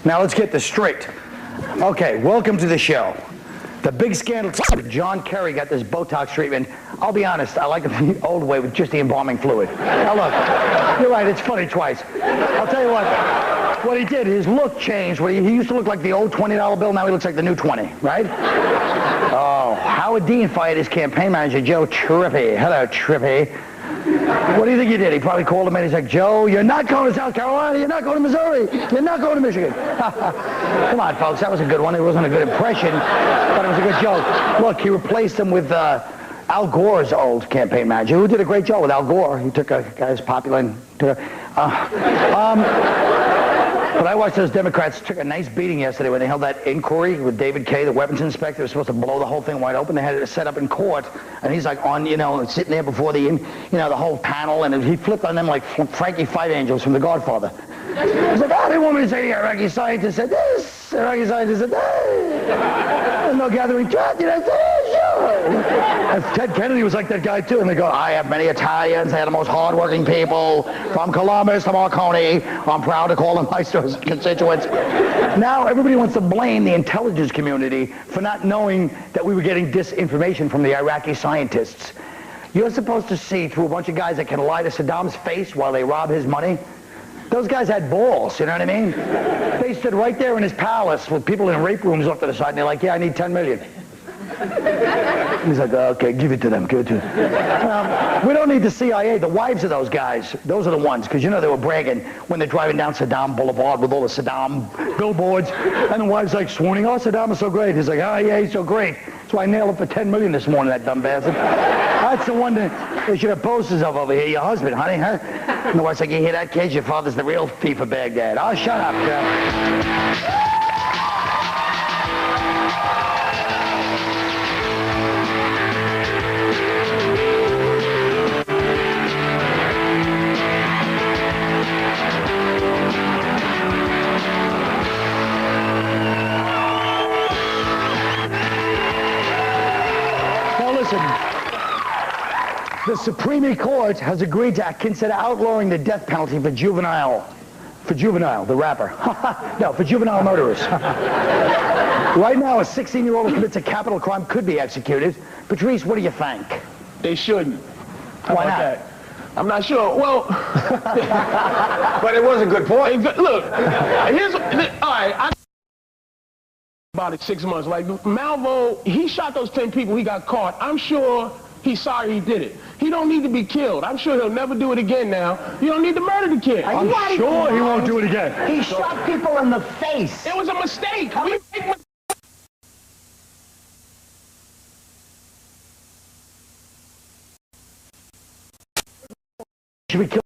Now let's get this straight. Okay, welcome to the show. The big scandal. John Kerry got this Botox treatment. I'll be honest, I like it the old way with just the embalming fluid. Now look, you're right, it's funny twice. I'll tell you what he did, his look changed. He used to look like the old $20 bill, now he looks like the new 20, right? Oh, Howard Dean fired his campaign manager, Joe Trippy. Hello, Trippy. What do you think he did? He probably called him and he's like, Joe, you're not going to South Carolina, you're not going to Missouri, you're not going to Michigan. Come on, folks, that was a good one. It wasn't a good impression, but it was a good joke. Look, he replaced him with Al Gore's old campaign manager, who did a great job with Al Gore. He took a guy who's popular and but I watched those Democrats took a nice beating yesterday when they held that inquiry with David Kay, the weapons inspector. They were supposed to blow the whole thing wide open. They had it set up in court, and he's like on, sitting there before the, the whole panel, and he flipped on them like Frankie Five Angels from The Godfather. He's like, they want me to say the Iraqi scientist said this, Iraqi scientist said that. There's no gathering trust, sure. And Ted Kennedy was like that guy too, and they go, I have many Italians, they're the most hardworking people, from Columbus to Marconi. I'm proud to call them my constituents. Now everybody wants to blame the intelligence community for not knowing that we were getting disinformation from the Iraqi scientists. You're supposed to see through a bunch of guys that can lie to Saddam's face while they rob his money. Those guys had balls, you know what I mean? They stood right there in his palace with people in rape rooms off to the side, and they're like, yeah, I need 10 million. He's like, okay, give it to them, give it to them. We don't need the CIA. The wives of those guys, those are the ones, because they were bragging when they're driving down Saddam Boulevard with all the Saddam billboards, and the wife's like swooning, oh, Saddam is so great. He's like, oh, yeah, he's so great. That's why I nailed him for 10 million this morning, that dumb bastard. That's the one that they should have posters of over here. Your husband, honey, huh? And the wife's like, you hear that, kid? Your father's the real thief of Baghdad. Oh, shut up, Jeff. The Supreme Court has agreed to consider outlawing the death penalty for juvenile, the rapper. No, for juvenile murderers. Right now, a 16-year-old who commits a capital crime could be executed. Patrice, what do you think? They shouldn't. Why not? That? I'm not sure. Well, but it was a good point. Look, all right. About it 6 months. Like Malvo, he shot those 10 people. He got caught. I'm sure he's sorry he did it. He don't need to be killed. I'm sure he'll never do it again now. You don't need to murder the kid. I'm sure he won't do it again. He shot people in the face. It was a mistake. Should we kill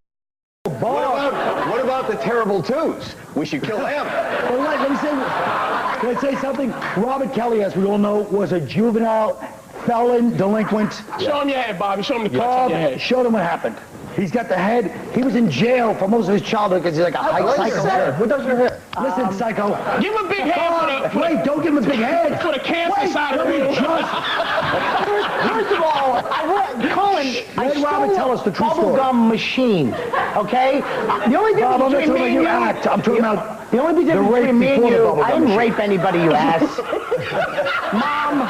What about the terrible twos? We should kill them. Well, let me say, can I say something? Robert Kelly, as we all know, was a juvenile felon, delinquent. Show him your head, Bobby. Show him the cuts on your head. Show them what happened. He's got the head. He was in jail for most of his childhood because he's like a high psycho. What does your head? Listen, psycho. Give him a big head Wait, don't give him a big head. For the cancer side of it. First of all, Colin, I Robert tell us the true story. Bubblegum machine, okay? The only difference Bob, between me and you... I'm talking about the only difference between me and you, I didn't rape anybody, you ass. Mom,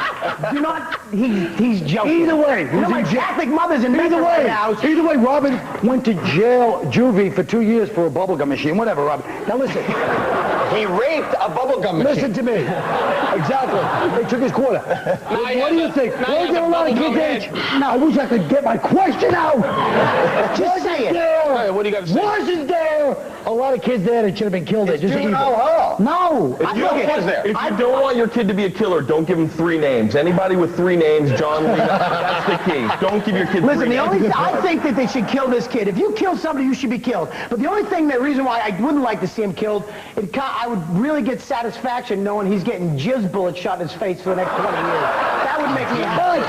do not... He's joking. Either way, my Catholic mother's in the house. Either way, Robin went to jail, juvie, for 2 years for a bubblegum machine. Whatever, Robin. Now listen. He raped a bubblegum machine. Listen to me. Exactly. They took his quarter. What do you think? Won't get a lot of kids age? No, I wish I could get my question out. Just say it. Hey, what do you got to say? Wasn't there a lot of kids there that should have been killed? It's juvenile hall. No. If you don't want your kid to be a killer, don't give him 3 names. Anybody with 3 names, John Lee, that's the key. Don't give your kid 3 names. I think that they should kill this kid. If you kill somebody, you should be killed. But the only reason why I wouldn't like to see him killed, I would really get satisfaction knowing he's getting jizz bullets shot in his face for the next 20 years. That would make me happy.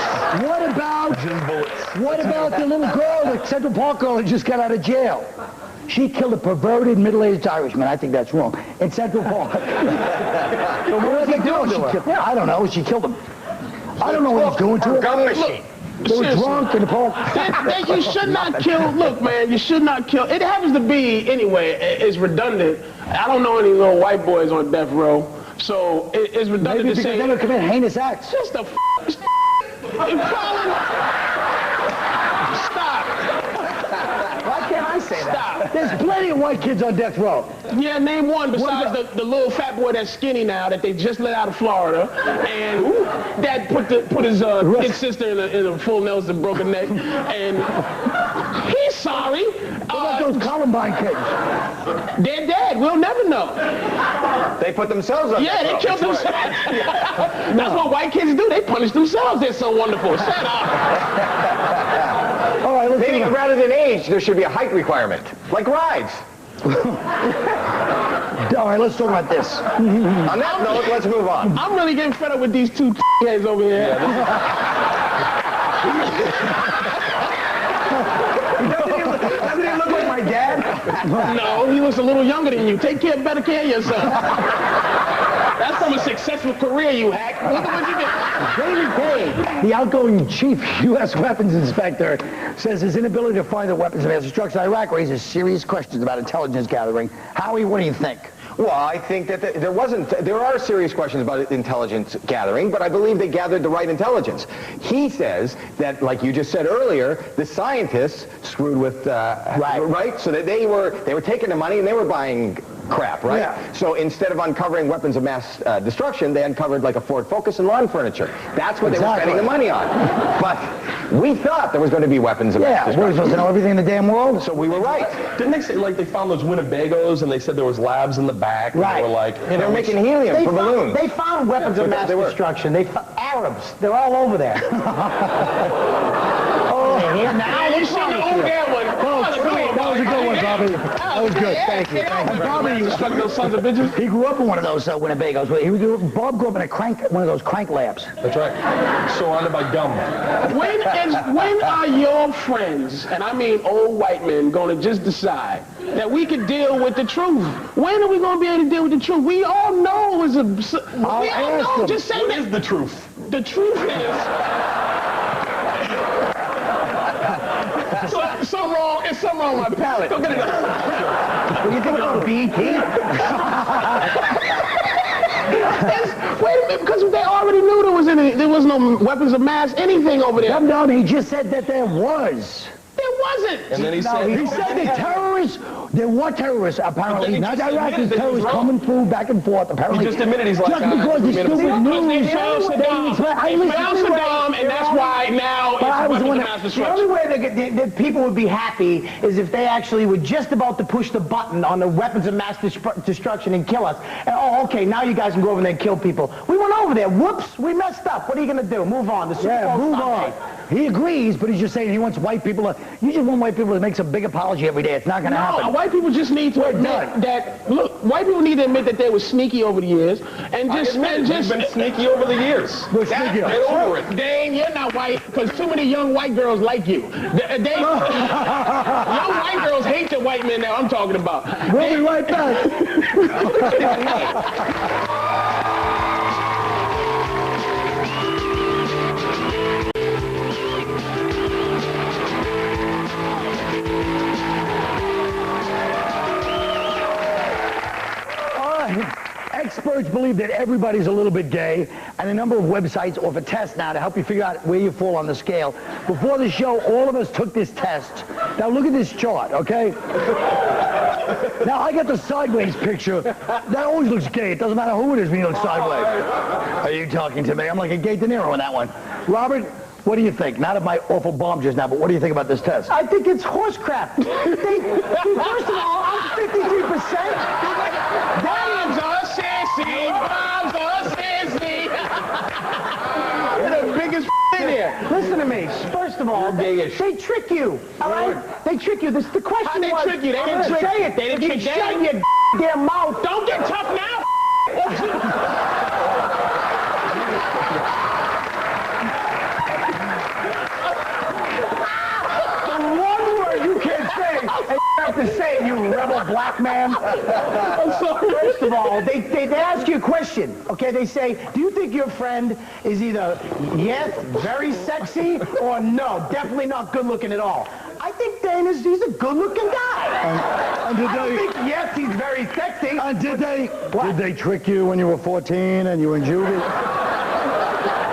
What about the little girl, the Central Park girl that just got out of jail? She killed a perverted middle-aged Irishman. I think that's wrong. In Central Park. So what did they do to her? I don't know. She killed him. I don't know what he's doing to her. Gum machine. They were drunk in the park. You should not kill. Look, man, you should not kill. It happens to be, anyway, it's redundant. I don't know any little white boys on death row, so it's redundant Maybe to because say. they would commit heinous acts. Just a Colin. Stop. Why can't I say that? Stop. There's plenty of white kids on death row. Yeah, name one besides the little fat boy that's skinny now that they just let out of Florida, and that put his kid sister in a full Nelson, broke her neck, and he's sorry. What about those Columbine kids? They're dead. We'll never know. They put themselves on. Yeah, they killed themselves. That's what white kids do. They punish themselves. They're so wonderful. Shut up. All right, let's Maybe rather than age, there should be a height requirement, like rides. All right, let's talk about this. On that note, let's move on. I'm really getting fed up with these two heads over here. Doesn't he look like my dad? No, he looks a little younger than you. Take better care of yourself. That's from a successful career, you hack. Look at what you did. David Dane, the outgoing chief U.S. weapons inspector, says his inability to find the weapons of mass destruction in Iraq raises serious questions about intelligence gathering. Howie, what do you think? Well, I think that there are serious questions about intelligence gathering, but I believe they gathered the right intelligence. He says that, like you just said earlier, the scientists screwed with, right? So that they were taking the money and they were buying crap, right? Yeah. So instead of uncovering weapons of mass destruction, they uncovered like a Ford Focus and lawn furniture. That's what they were spending the money on. But we thought there was going to be weapons of mass destruction. We're supposed to know everything in the damn world. So we were right. Didn't they say, like, they found those Winnebagos and they said there was labs in the back? And Right. they were like, They were making helium for balloons. They found weapons of mass destruction. Arabs. They're all over there. Now you shouldn't have owned that one. That was a good one, Bobby. That was good. Thank you. And Bobby struck those sons of bitches. He grew up in one of those Winnebagos. Bob grew up in one of those crank labs. That's right. Surrounded by gum. When are your friends, and I mean old white men, going to just decide that we can deal with the truth? When are we going to be able to deal with the truth? We all know it's a... We all know. Just say What that. is the truth? The truth is... Something wrong. It's something wrong with my palate. Go get it. What do you think about BT? Wait a minute, because they already knew there was no weapons of mass anything over there. No, he just said that there was. There wasn't. And then he He said that terrorists, there were terrorists, apparently, not Iraqis, terrorists coming through back and forth, apparently. He just admitted he's like, just because the stupid news. They found Saddam, and that's why now it's weapons of mass The destruction. only way that people would be happy is if they actually were just about to push the button on the weapons of mass destruction and kill us. And, oh, okay, now you guys can go over there and kill people. We went over there. Whoops, we messed up. What are you going to do? Move on. Move on. He agrees, but he's just saying he wants white people to, you just want white people to make some big apology every day. It's not going to happen. White people just need to admit that, look, white people need to admit that they were sneaky over the years, and just We've been sneaky over the years. We're sneaky. Get over it. Dane, you're not white, because too many young white girls like you. Young white girls hate the white men that I'm talking about. We'll be right back. Experts believe that everybody's a little bit gay, and a number of websites offer tests now to help you figure out where you fall on the scale. Before the show, all of us took this test. Now look at this chart, okay? Now I got the sideways picture. That always looks gay. It doesn't matter who it is when you look sideways. Are you talking to me? I'm like a gay De Niro in that one. Robert, what do you think? Not of my awful bomb just now, but what do you think about this test? I think it's horse crap. First of all, I'm 53%. Bombs are sissy, bombs are sissy. You're the biggest in here. Listen to me. First of all, they trick you. All right? They trick you. The question How'd they was, trick you? They I'm didn't gonna trick- say it. they didn't You trick shut Dane. your damn mouth. Don't get tough now. The one word you can't say, and you have to say it, you rebel black man. First of all, they ask you a question, okay? They say, do you think your friend is either, yes, very sexy, or no, definitely not good looking at all? I think Dane he's a good-looking guy. And did I don't they, think, yes, he's very sexy. and did they trick you when you were 14 and you were in juvie?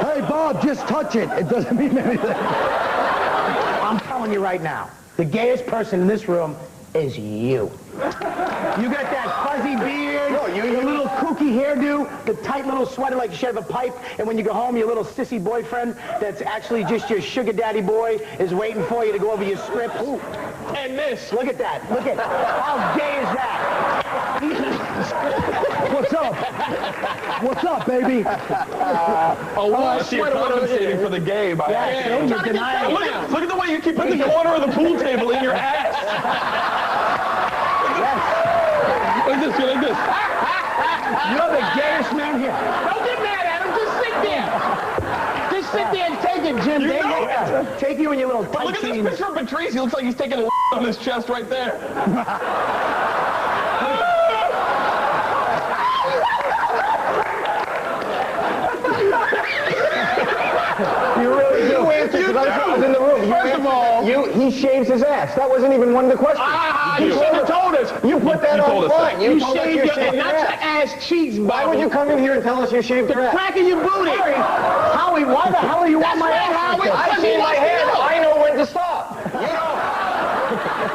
Hey, Bob, just touch it. It doesn't mean anything. I'm telling you right now, the gayest person in this room is you. You got that fuzzy beard, your little kooky hairdo, the tight little sweater like you should have a pipe, and when you go home, your little sissy boyfriend that's actually just your sugar daddy boy is waiting for you to go over your scripts. Ooh. And this, look at that. Look at how gay is that? What's up? What's up, baby? So you're compensating for the gay by accident. You're denying it. Look at the way you keep putting the corner of the pool table in your ass. Look at this, like this. You're the gayest man here. Don't get mad at him. Just sit there. Just sit there and take it, Jim. You know it. Take you in your little But tight look at this jeans. picture of Patrice. He looks like he's taking a on his chest right there. You really do answer, because I was in the room. First of all, he shaves his ass. That wasn't even one of the questions. you should have told us. You put that on front. You told us shaved you your, shaved not your your ass. ass cheeks, Why would you come in here and tell us you shaved your ass? Crack in your booty. Howie, why the hell are you on my right, ass? Howie. I shave my head. I know when to stop. You know.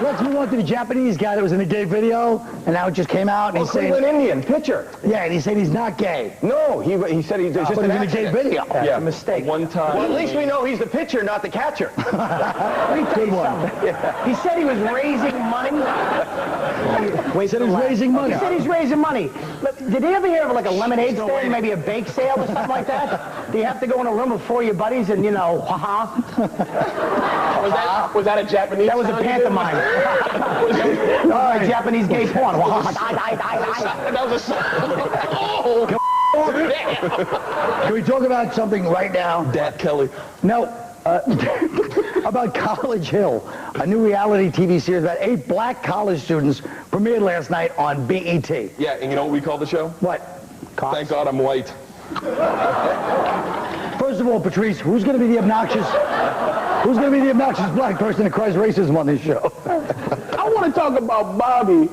Let's move on to the Japanese guy that was in the gay video, and now it just came out, and he's saying, Cleveland Indian pitcher. yeah, and he said he's not gay. No, he said he's just But an he's in a gay accident. video. That's a mistake. One time. Well, at least we know he's the pitcher, not the catcher. Good one. He said he was raising money. He said he's raising money. He said he's raising money. Look, did he ever hear of like a lemonade stand, maybe a bake sale or something like that? Do you have to go in a room with 4 of your buddies and, you know, Was that a Japanese? That was a sound you did? pantomime. Japanese gay porn. That was a. Oh. Can we talk about something right now? Dat Kelly. No. About College Hill, a new reality TV series about 8 black college students premiered last night on BET. Yeah, and you know what we call the show? What? Thank God I'm white. First of all, Patrice, who's going to be the obnoxious black person that cries racism on this show? I want to talk about Bobby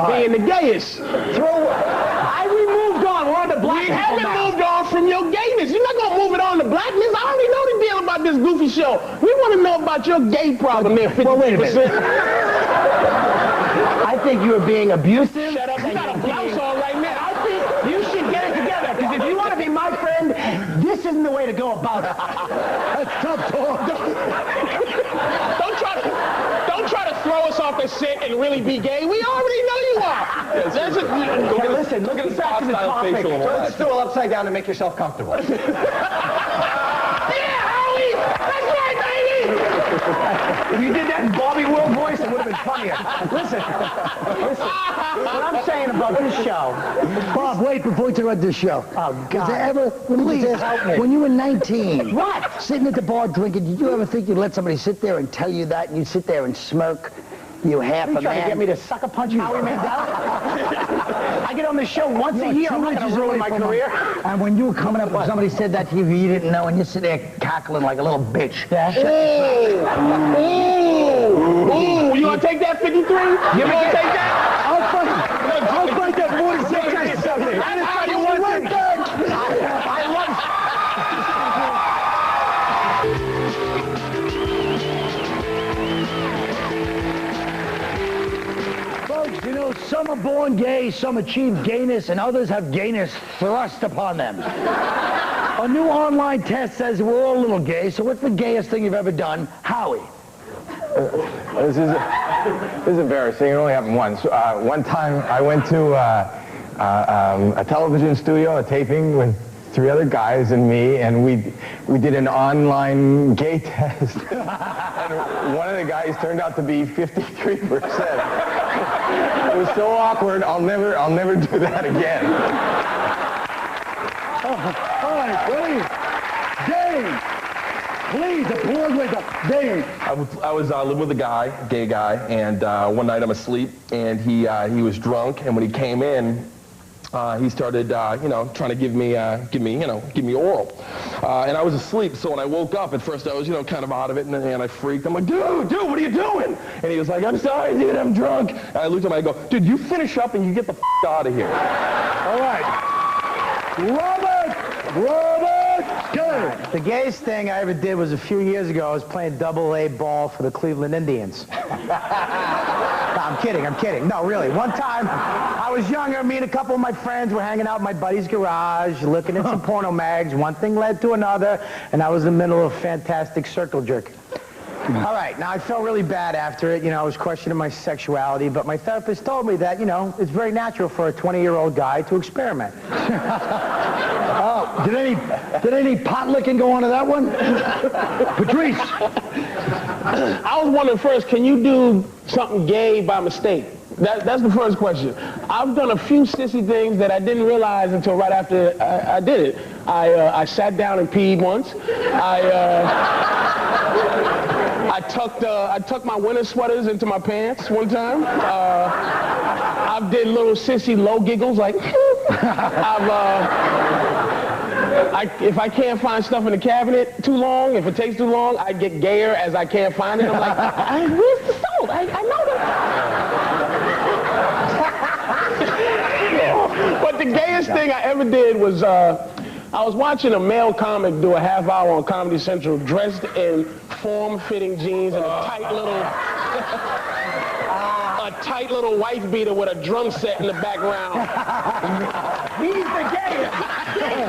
being the gayest. We moved on. We're on the black We people haven't now. moved on from your gayness. You're not going to move it on to blackness. I already know the deal about this goofy show. We want to know about your gay problem there, 50%. Well, wait a minute. I think you are being abusive. Shut up. You got a blouse on right now. I think you should get it together, because if you want to be my friend, this isn't the way to go about it. That's tough talk. Don't try to throw us off the set and really be gay. We already know you are. Okay, listen, look at back to the topic. Turn the stool upside down and make yourself comfortable. Yeah, Howie! That's right, baby! If you did that in Bobby World voice, it would have been funnier. Listen. What I'm saying about this show. Bob, wait before we talk about this show. Oh, Was God. there ever, let me just ask, when you were 19, What? sitting at the bar drinking, did you ever think you'd let somebody sit there and tell you that, and you'd sit there and smirk, you half You a trying to get me man? to sucker punch Howie Mandel? I get on the show once a year. I'm not going to ruin my career. And when you were coming up, when somebody said that to you, you didn't know, and you sit there cackling like a little bitch. Ooh, you want to take that 53? You want to take that? I'll fight that 46 times. That's how you want it. I love Folks, you know, some are born gay, some achieve gayness, and others have gayness thrust upon them. A new online test says we're all a little gay, so what's the gayest thing you've ever done? Howie. This is embarrassing. It only happened once. One time I went to a television studio, a taping with 3 other guys and me, and we did an online gay test. And one of the guys turned out to be 53%. It was so awkward. I'll never do that again. All right, Dane. Please, applaud with the Dane. I was living with a guy, gay guy, and one night I'm asleep, and he was drunk, and when he came in, he started, trying to give me oral. And I was asleep, so when I woke up, at first I was, kind of out of it, and I freaked. I'm like, dude, what are you doing? And he was like, I'm sorry, dude, I'm drunk. And I looked at him, I go, dude, you finish up and you get the out of here. All right. Robert, good. The gayest thing I ever did was a few years ago. I was playing double-A ball for the Cleveland Indians. No, I'm kidding. No, really. One time, I was younger. Me and a couple of my friends were hanging out in my buddy's garage, looking at some porno mags. One thing led to another, and I was in the middle of a fantastic circle jerk. All right, now I felt really bad after it. I was questioning my sexuality, but my therapist told me that, it's very natural for a 20-year-old guy to experiment. Oh, did any pot licking go on to that one? Patrice. I was wondering first, can you do something gay by mistake? That's the first question. I've done a few sissy things that I didn't realize until right after I did it. I sat down and peed once. I tucked my winter sweaters into my pants one time. I did little sissy low giggles like. If I can't find stuff in the cabinet too long, if it takes too long, I get gayer as I can't find it. I'm like, where's the soap? I know that. But the gayest thing I ever did was I was watching a male comic do a half hour on Comedy Central dressed in form-fitting jeans and a tight little wife beater with a drum set in the background. He's the gayest.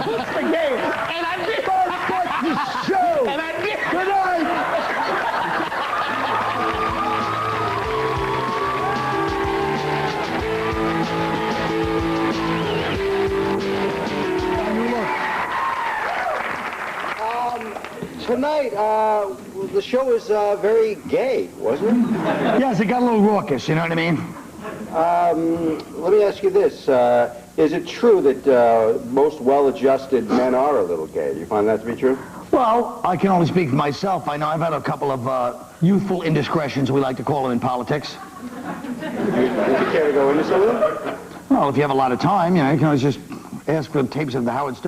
He's the gayest. And I did. The show. And I did. Good night. Tonight, the show was very gay, wasn't it? Yes, it got a little raucous, you know what I mean? Let me ask you this. Is it true that most well-adjusted men are a little gay? Do you find that to be true? Well, I can only speak for myself. I know I've had a couple of youthful indiscretions, we like to call them in politics. Would you care to go into some of them? Well, if you have a lot of time, you can always just ask for tapes of the Howard Stern.